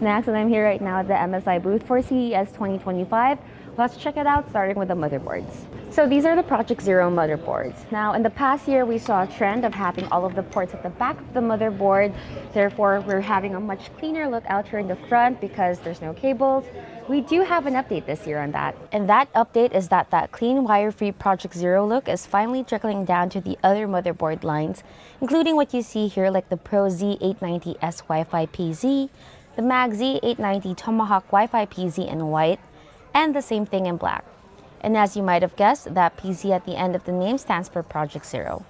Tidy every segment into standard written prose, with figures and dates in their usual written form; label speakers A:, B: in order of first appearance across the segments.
A: Snacks, and I'm here right now at the MSI Booth Tour CES 2025. Let's check it out, starting with the motherboards. So these are the Project Zero motherboards. Now, in the past year, we saw a trend of having all of the ports at the back of the motherboard. Therefore, we're having a much cleaner look out here in the front because there's no cables. We do have an update this year on that. And that update is that clean wire-free Project Zero look is finally trickling down to the other motherboard lines, including what you see here like the Pro Z890S Wi-Fi PZ, the Mag Z890 Tomahawk Wi-Fi PZ in white, and the same thing in black. And as you might have guessed, that PZ at the end of the name stands for Project Zero.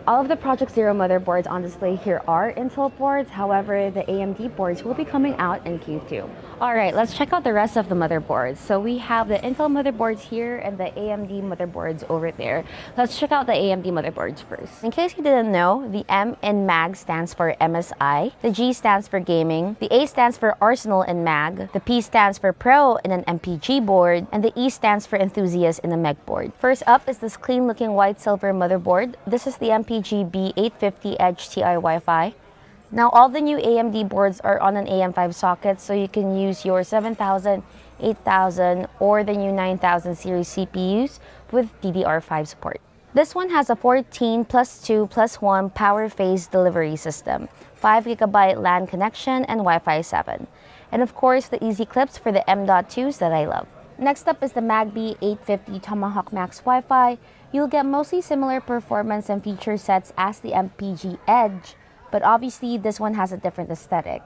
A: All of the Project Zero motherboards on display here are Intel boards. However, the AMD boards will be coming out in Q2. All right, let's check out the rest of the motherboards. So we have the Intel motherboards here and the AMD motherboards over there. Let's check out the AMD motherboards first. In case you didn't know, the M in MAG stands for MSI, the G stands for gaming, the A stands for Arsenal in MAG, the P stands for Pro in an MPG board, and the E stands for Enthusiast in a MEG board. First up is this clean looking white silver motherboard. This is the MPG B850 Edge TI Wi-Fi. Now all the new AMD boards are on an AM5 socket, so you can use your 7000, 8000, or the new 9000 series CPUs with DDR5 support. This one has a 14+2+1 power phase delivery system, 5GB LAN connection, and Wi-Fi 7. And of course, the easy clips for the M.2s that I love. Next up is the Mag B850 Tomahawk Max Wi-Fi. You'll get mostly similar performance and feature sets as the MPG Edge, but obviously this one has a different aesthetic.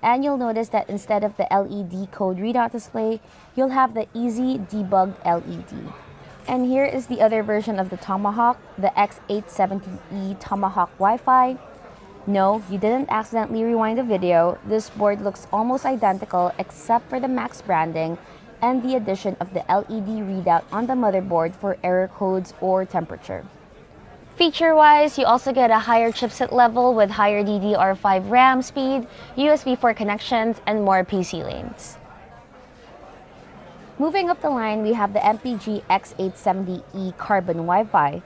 A: And you'll notice that instead of the LED code readout display, you'll have the Easy Debug LED. And here is the other version of the Tomahawk, the X870E Tomahawk Wi-Fi. No, you didn't accidentally rewind the video. This board looks almost identical except for the Max branding and the addition of the LED readout on the motherboard for error codes or temperature. Feature-wise, you also get a higher chipset level with higher DDR5 RAM speed, USB 4 connections, and more PC lanes. Moving up the line, we have the MPG X870E Carbon Wi-Fi.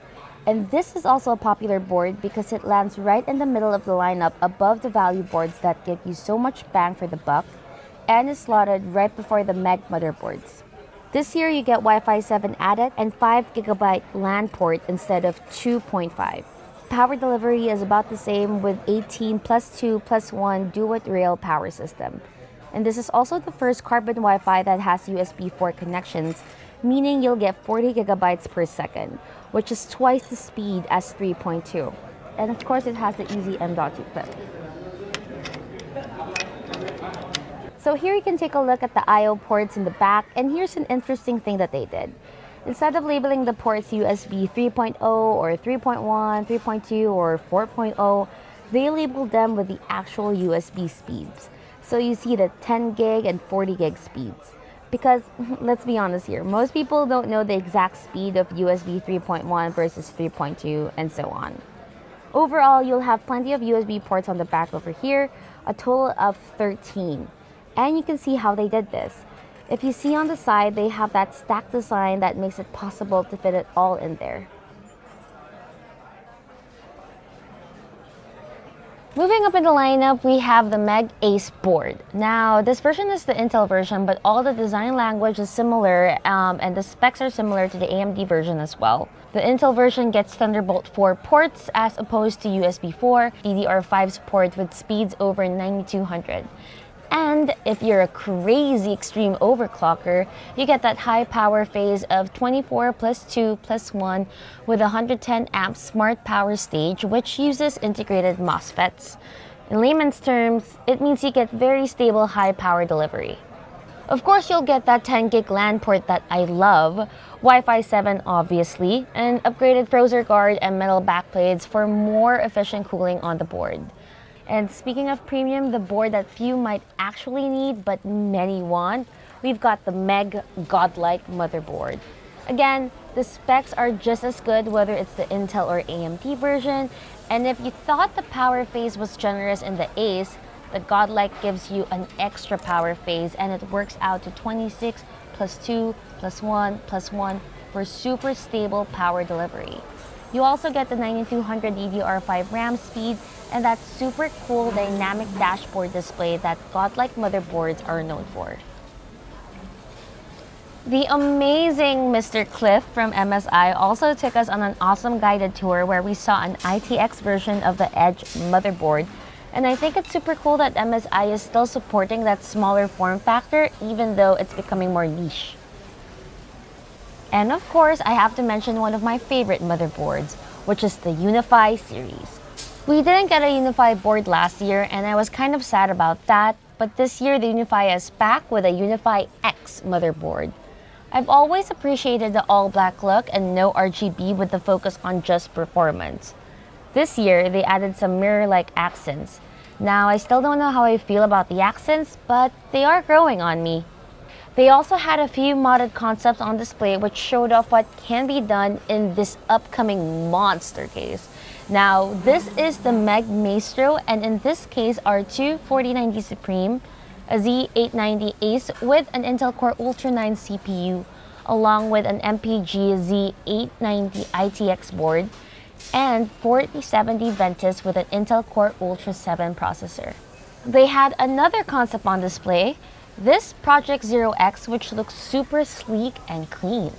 A: And this is also a popular board because it lands right in the middle of the lineup above the value boards that give you so much bang for the buck, and is slotted right before the MEG motherboards. This year you get Wi-Fi 7 added and 5GB LAN port instead of 2.5. Power delivery is about the same with 18+2+1 duet rail power system. And this is also the first Carbon Wi-Fi that has USB 4 connections, meaning you'll get 40GB per second, which is twice the speed as 3.2. And of course it has the easy M.2 clip. So here you can take a look at the I/O ports in the back, and here's an interesting thing that they did. Instead of labeling the ports USB 3.0 or 3.1, 3.2 or 4.0, they labeled them with the actual USB speeds. So you see the 10 gig and 40 gig speeds. Because let's be honest here, most people don't know the exact speed of USB 3.1 versus 3.2 and so on. Overall, you'll have plenty of USB ports on the back over here, a total of 13. And you can see how they did this. If you see on the side, they have that stack design that makes it possible to fit it all in there. Moving up in the lineup, we have the MEG Ace board. Now, this version is the Intel version, but all the design language is similar, and the specs are similar to the AMD version as well. The Intel version gets Thunderbolt 4 ports as opposed to USB 4, DDR5 support with speeds over 9200. And if you're a crazy extreme overclocker, you get that high power phase of 24+2+1 with 110 amp smart power stage, which uses integrated MOSFETs. In layman's terms, it means you get very stable high power delivery. Of course, you'll get that 10 gig LAN port that I love, Wi-Fi 7 obviously, and upgraded Frozer guard and metal backplates for more efficient cooling on the board. And speaking of premium, the board that few might actually need but many want, we've got the MEG Godlike motherboard. Again, the specs are just as good whether it's the Intel or AMD version, and if you thought the power phase was generous in the Ace, the Godlike gives you an extra power phase, and it works out to 26+2+1+1 for super stable power delivery. You also get the 9200 DDR5 RAM speed and that super cool dynamic dashboard display that godlike motherboards are known for. The amazing Mr. Cliff from MSI also took us on an awesome guided tour where we saw an ITX version of the Edge motherboard. And I think it's super cool that MSI is still supporting that smaller form factor even though it's becoming more niche. And of course, I have to mention one of my favorite motherboards, which is the Unify series. We didn't get a Unify board last year and I was kind of sad about that, but this year the Unify is back with a Unify X motherboard. I've always appreciated the all-black look and no RGB with the focus on just performance. This year, they added some mirror-like accents. Now, I still don't know how I feel about the accents, but they are growing on me. They also had a few modded concepts on display which showed off what can be done in this upcoming monster case. Now, this is the Meg Maestro, and in this case are two 4090 Supreme, a Z890 Ace with an Intel Core Ultra 9 CPU, along with an MPG Z890 ITX board, and 4070 Ventus with an Intel Core Ultra 7 processor. They had another concept on display, this Project Zero X, which looks super sleek and clean.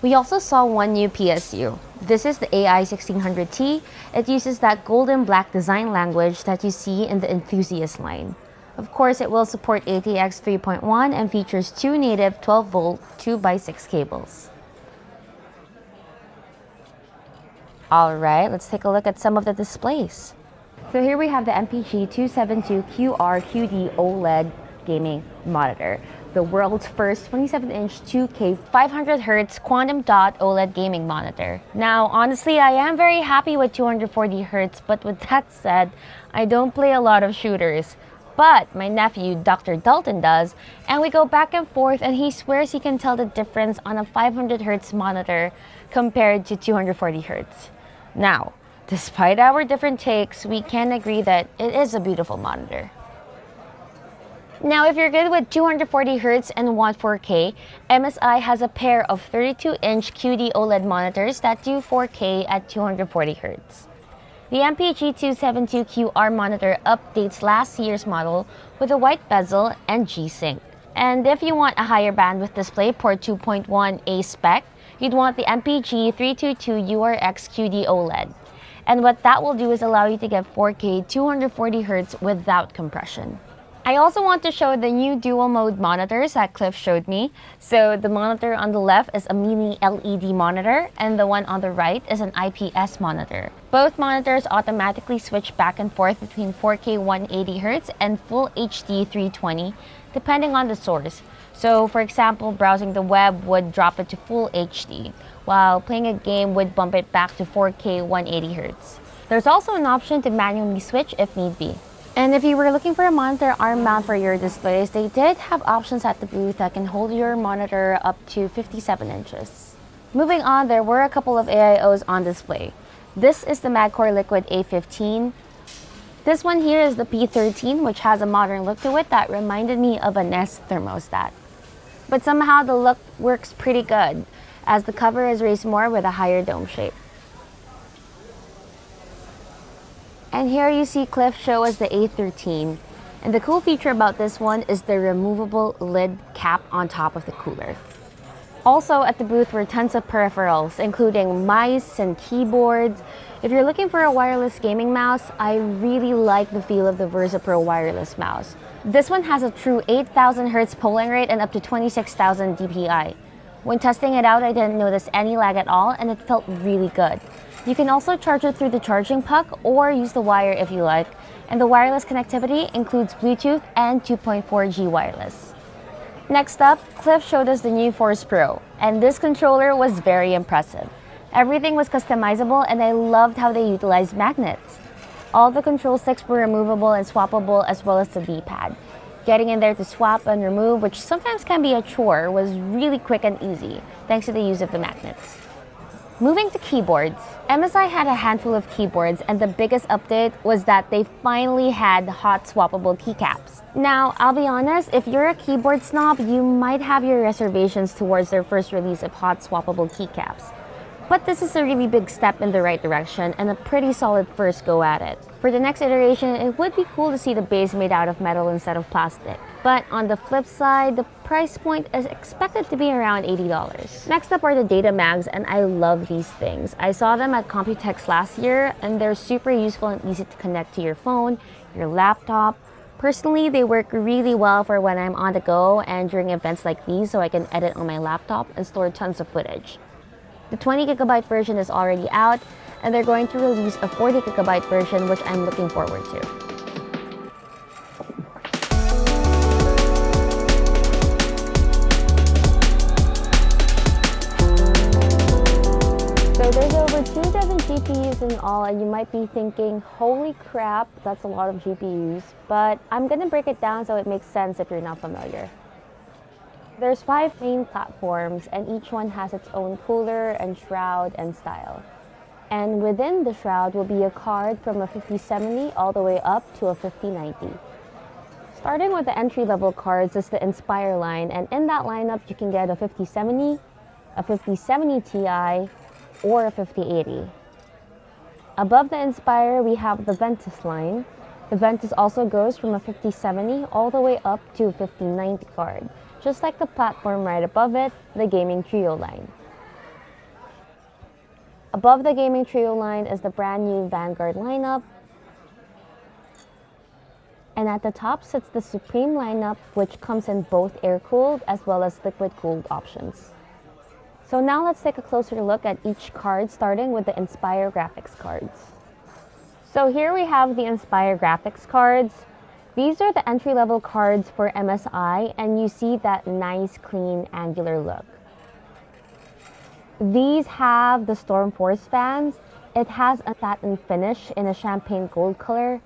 A: We also saw one new PSU. This is the AI 1600T. It uses that golden black design language that you see in the Enthusiast line. Of course, it will support ATX 3.1 and features two native 12-volt 2x6 cables. Alright, let's take a look at some of the displays. So here we have the MPG 272QR QD OLED gaming monitor, the world's first 27-inch 2K 500Hz quantum dot OLED gaming monitor. Now, honestly, I am very happy with 240Hz, but with that said, I don't play a lot of shooters. But my nephew, Dr. Dalton, does, and we go back and forth and he swears he can tell the difference on a 500Hz monitor compared to 240Hz. Now, despite our different takes, we can agree that it is a beautiful monitor. Now, if you're good with 240Hz and want 4K, MSI has a pair of 32-inch QD OLED monitors that do 4K at 240Hz. The MPG272QR monitor updates last year's model with a white bezel and G-Sync. And if you want a higher bandwidth DisplayPort 2.1A spec, you'd want the MPG322URX QD OLED. And what that will do is allow you to get 4K 240Hz without compression. I also want to show the new dual mode monitors that Cliff showed me. So the monitor on the left is a mini LED monitor and the one on the right is an IPS monitor. Both monitors automatically switch back and forth between 4K 180Hz and full HD 320 depending on the source. So for example, browsing the web would drop it to full HD, while playing a game would bump it back to 4K 180Hz. There's also an option to manually switch if need be. And if you were looking for a monitor arm mount for your displays, they did have options at the booth that can hold your monitor up to 57 inches. Moving on, there were a couple of AIOs on display. This is the Magcore Liquid A15. This one here is the P13, which has a modern look to it that reminded me of a Nest thermostat. But somehow the look works pretty good, as the cover is raised more with a higher dome shape. And here you see Cliff show us the A13. And the cool feature about this one is the removable lid cap on top of the cooler. Also at the booth were tons of peripherals, including mice and keyboards. If you're looking for a wireless gaming mouse, I really like the feel of the Versa Pro wireless mouse. This one has a true 8,000 Hz polling rate and up to 26,000 dpi. When testing it out, I didn't notice any lag at all and it felt really good. You can also charge it through the charging puck or use the wire if you like. And the wireless connectivity includes Bluetooth and 2.4G wireless. Next up, Cliff showed us the new Force Pro, and this controller was very impressive. Everything was customizable and I loved how they utilized magnets. All the control sticks were removable and swappable as well as the D-pad. Getting in there to swap and remove, which sometimes can be a chore, was really quick and easy thanks to the use of the magnets. Moving to keyboards, MSI had a handful of keyboards and the biggest update was that they finally had hot swappable keycaps. Now, I'll be honest, if you're a keyboard snob, you might have your reservations towards their first release of hot swappable keycaps. But this is a really big step in the right direction and a pretty solid first go at it. For the next iteration, it would be cool to see the base made out of metal instead of plastic. But on the flip side, the price point is expected to be around $80. Next up are the data mags, and I love these things. I saw them at Computex last year, and they're super useful and easy to connect to your phone, your laptop. Personally, they work really well for when I'm on the go and during events like these, so I can edit on my laptop and store tons of footage. The 20GB version is already out, and they're going to release a 40GB version, which I'm looking forward to. So there's over 2 dozen GPUs in all, and you might be thinking, holy crap, that's a lot of GPUs. But I'm gonna break it down so it makes sense if you're not familiar. There's 5 main platforms, and each one has its own cooler and shroud and style. And within the shroud will be a card from a 5070 all the way up to a 5090. Starting with the entry-level cards is the Inspire line, and in that lineup you can get a 5070, a 5070 Ti, or a 5080. Above the Inspire we have the Ventus line. The Ventus also goes from a 5070 all the way up to a 5090 card. Just like the platform right above it, the Gaming Trio line. Above the Gaming Trio line is the brand new Vanguard lineup. And at the top sits the Supreme lineup, which comes in both air-cooled as well as liquid-cooled options. So now let's take a closer look at each card, starting with the Inspire graphics cards. So here we have the Inspire graphics cards. These are the entry-level cards for MSI, and you see that nice, clean, angular look. These have the Storm Force fans. It has a satin finish in a champagne gold color.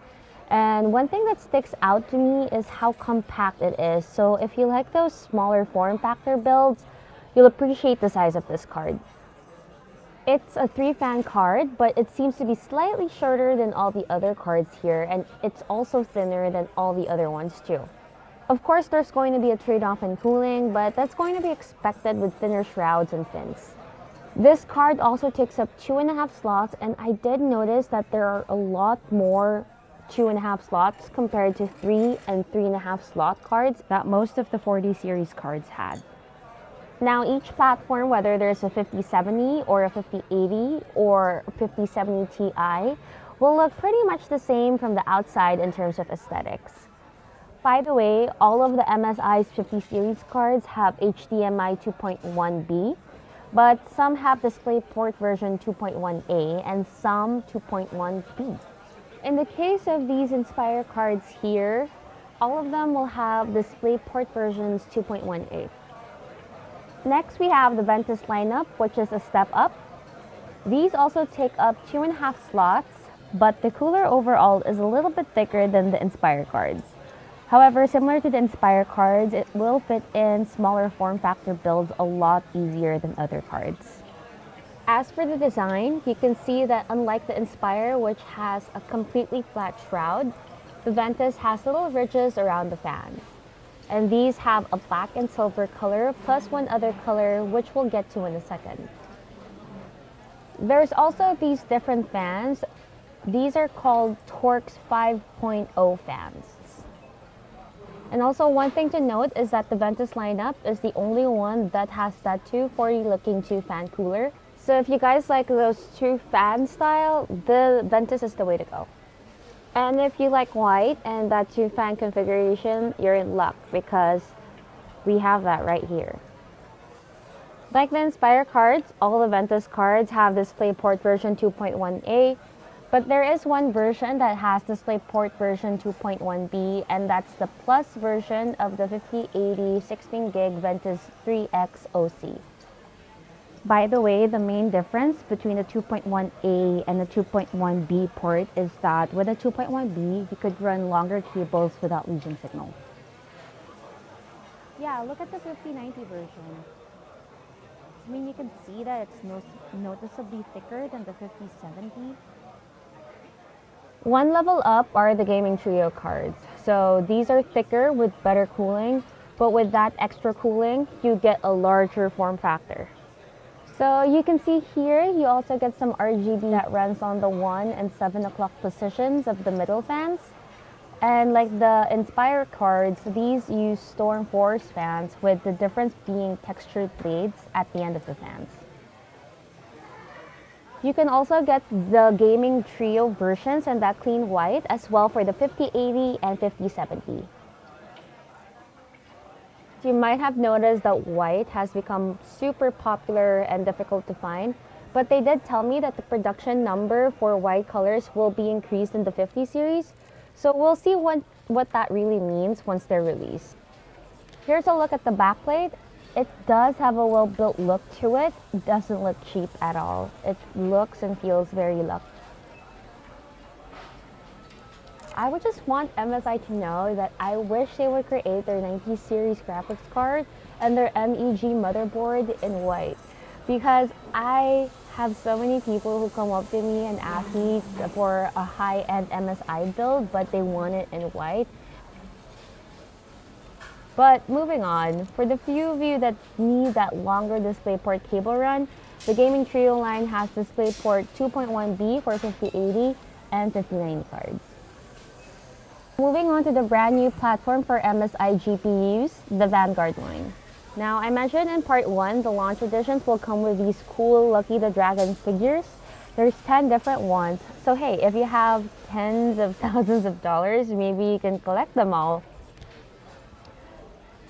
A: And one thing that sticks out to me is how compact it is. So if you like those smaller form factor builds, you'll appreciate the size of this card. It's a 3-fan card, but it seems to be slightly shorter than all the other cards here, and it's also thinner than all the other ones too. Of course, there's going to be a trade-off in cooling, but that's going to be expected with thinner shrouds and fins. This card also takes up 2.5 slots, and I did notice that there are a lot more 2.5 slots compared to 3 and 3.5 slot cards that most of the 40 series cards had. Now each platform, whether there's a 5070 or a 5080 or 5070 Ti, will look pretty much the same from the outside in terms of aesthetics. By the way, all of the MSI's 50 series cards have HDMI 2.1B, but some have DisplayPort version 2.1A and some 2.1B. In the case of these Inspire cards here, all of them will have DisplayPort versions 2.1A. Next, we have the Ventus lineup, which is a step up. These also take up 2.5 slots, but the cooler overall is a little bit thicker than the Inspire cards. However, similar to the Inspire cards, it will fit in smaller form factor builds a lot easier than other cards. As for the design, you can see that unlike the Inspire, which has a completely flat shroud, the Ventus has little ridges around the fan. And these have a black and silver color plus one other color, which we'll get to in a second. There's also these different fans. These are called Torx 5.0 fans. And also one thing to note is that the Ventus lineup is the only one that has that 240 looking 2-fan cooler. So if you guys like those 2-fan style, the Ventus is the way to go. And if you like white and that 2-fan configuration, you're in luck because we have that right here. Like the Inspire cards, all the Ventus cards have DisplayPort version 2.1A, but there is one version that has DisplayPort version 2.1B, and that's the Plus version of the 5080 16GB Ventus 3X OC. By the way, the main difference between the 2.1A and the 2.1B port is that with the 2.1B, you could run longer cables without losing signal. Yeah, look at the 5090 version. I mean, you can see that it's noticeably thicker than the 5070. One level up are the Gaming Trio cards. So these are thicker with better cooling, but with that extra cooling, you get a larger form factor. So you can see here, you also get some RGB that runs on the 1 and 7 o'clock positions of the middle fans. And like the Inspire cards, these use Storm Force fans, with the difference being textured blades at the end of the fans. You can also get the gaming trio versions in that clean white as well for the 5080 and 5070. You might have noticed that white has become super popular and difficult to find, but they did tell me that the production number for white colors will be increased in the 50 series, so we'll see what that really means once they're released. Here's a look at the backplate. It does have a well-built look to it. It doesn't look cheap at all. It looks and feels very luxe. I would just want MSI to know that I wish they would create their 90 series graphics card and their MEG motherboard in white, because I have so many people who come up to me and ask me for a high-end MSI build, but they want it in white. But moving on, for the few of you that need that longer DisplayPort cable run, the Gaming Trio line has DisplayPort 2.1B for 5080 and 5090 cards. Moving on to the brand new platform for MSI GPUs, the Vanguard line. Now, I mentioned in part 1, the launch editions will come with these cool Lucky the Dragon figures. There's 10 different ones, so hey, if you have tens of thousands of dollars, maybe you can collect them all.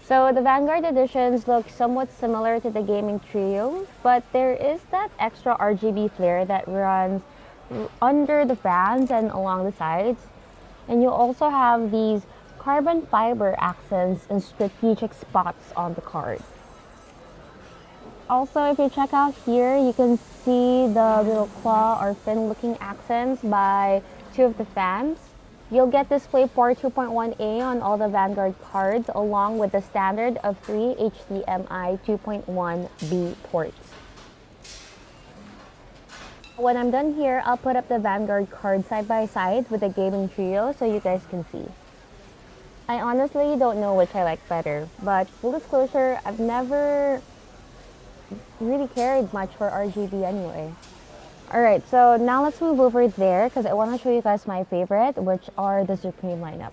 A: So the Vanguard editions look somewhat similar to the Gaming Trio, but there is that extra RGB flare that runs under the fans and along the sides. And you also have these carbon fiber accents in strategic spots on the card. Also, if you check out here, you can see the little claw or fin looking accents by two of the fans. You'll get DisplayPort 2.1A on all the Vanguard cards, along with the standard of 3 HDMI 2.1B ports. When I'm done here, I'll put up the Vanguard card side by side with the Gaming Trio so you guys can see. I honestly don't know which I like better, but full disclosure, I've never really cared much for RGB anyway. Alright, so now let's move over there because I want to show you guys my favorite, which are the Supreme lineup.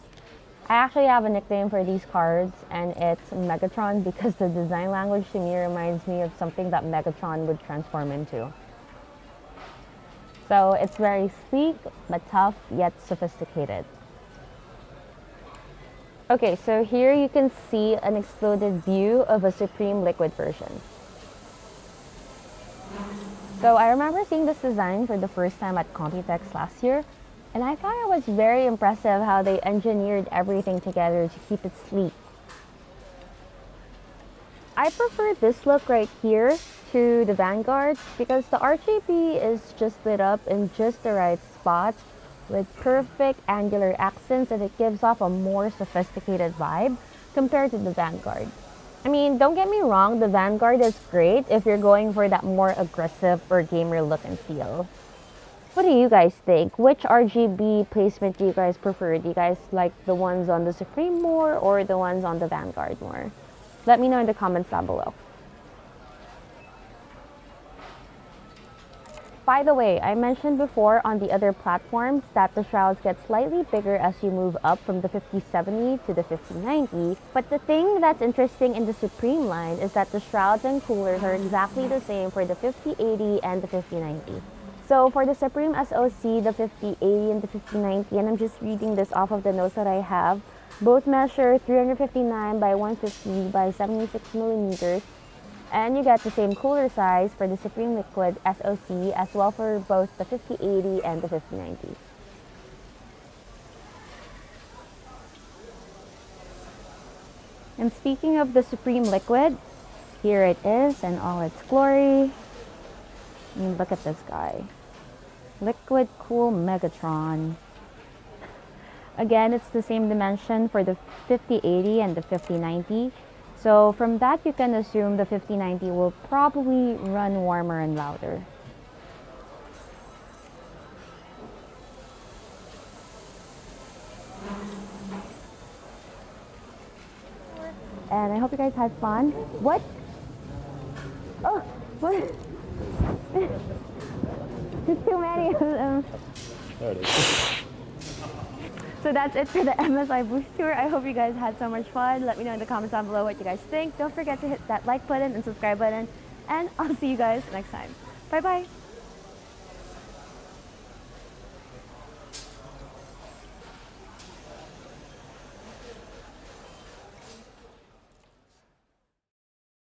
A: I actually have a nickname for these cards, and it's Megatron, because the design language to me reminds me of something that Megatron would transform into. So it's very sleek, but tough, yet sophisticated. Okay, so here you can see an exploded view of a Supreme Liquid version. So I remember seeing this design for the first time at Computex last year, and I thought it was very impressive how they engineered everything together to keep it sleek. I prefer this look right here to the Vanguard because the RGB is just lit up in just the right spots with perfect angular accents, and it gives off a more sophisticated vibe compared to the Vanguard. I mean, don't get me wrong, the Vanguard is great if you're going for that more aggressive or gamer look and feel. What do you guys think? Which RGB placement do you guys prefer? Do you guys like the ones on the Supreme more or the ones on the Vanguard more? Let me know in the comments down below. By the way, I mentioned before on the other platforms that the shrouds get slightly bigger as you move up from the 5070 to the 5090, but the thing that's interesting in the Supreme line is that the shrouds and coolers are exactly the same for the 5080 and the 5090. So for the Supreme SoC, the 5080 and the 5090, and I'm just reading this off of the notes that I have, both measure 359 by 150 by 76 millimeters. And you get the same cooler size for the Supreme Liquid SoC as well for both the 5080 and the 5090. And speaking of the Supreme Liquid, here it is in all its glory. I mean, look at this guy. Liquid Cool Megatron. Again, it's the same dimension for the 5080 and the 5090. So from that, you can assume the 5090 will probably run warmer and louder. And I hope you guys had fun. What? Oh, what? There's too many of them.
B: There it is.
A: So that's it for the MSI Booth Tour. I hope you guys had so much fun. Let me know in the comments down below what you guys think. Don't forget to hit that like button and subscribe button. And I'll see you guys next time. Bye bye.